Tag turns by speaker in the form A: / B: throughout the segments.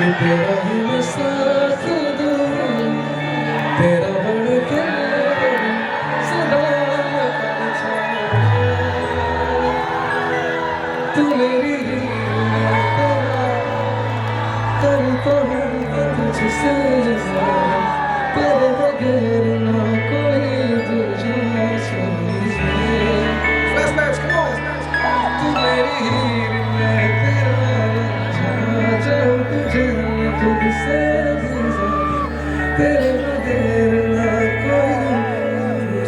A: तेरा ही मैं साथ दूँ, तेरा बन के सदा मैं पहचान। तू मेरी ही मैं तेरा, करता हूँ तुझसे ज़्यादा, तेरे बगैर ना कोई दूजा समझे। तू मेरी ही मैं तेरा, जहाँ जाऊँ तुझे तुझसे भी ज़्यादा, तेरे बगैर ना कोई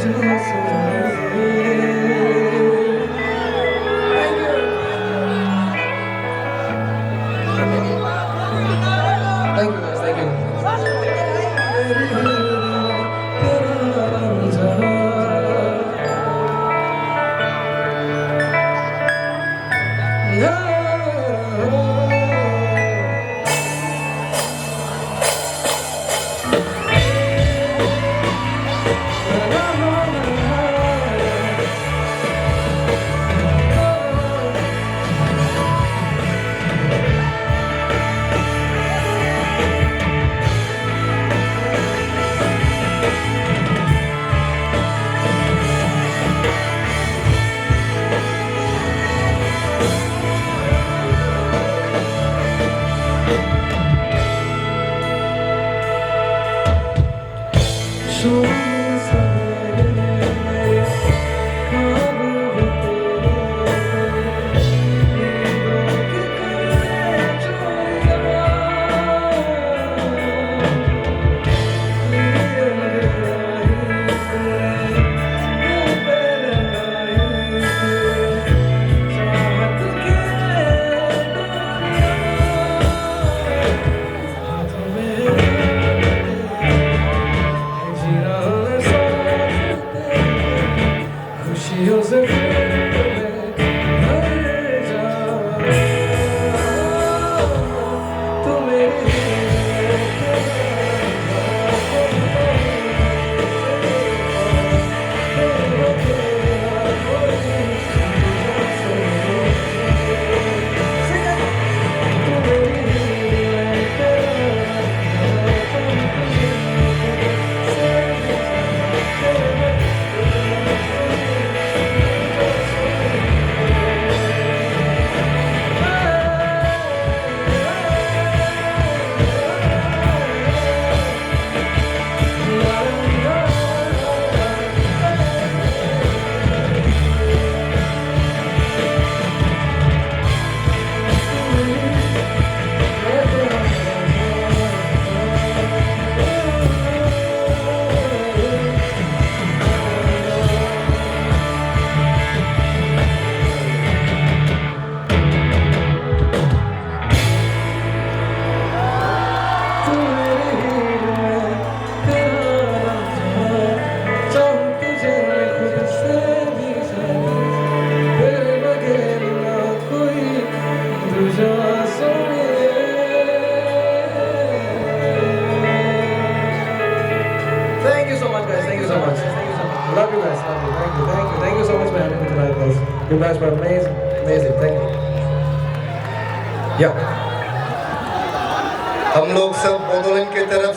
A: दूजा समझे। Thank you guys, thank you. खुशियों से Thank you so much, guys. Thank you so much. Love you guys. Love you. Thank you. Thank you. Thank you so much for having me tonight, guys. You guys were amazing. Amazing. Thank you. Yeah.
B: हम लोग सब बोदोलन की तरफ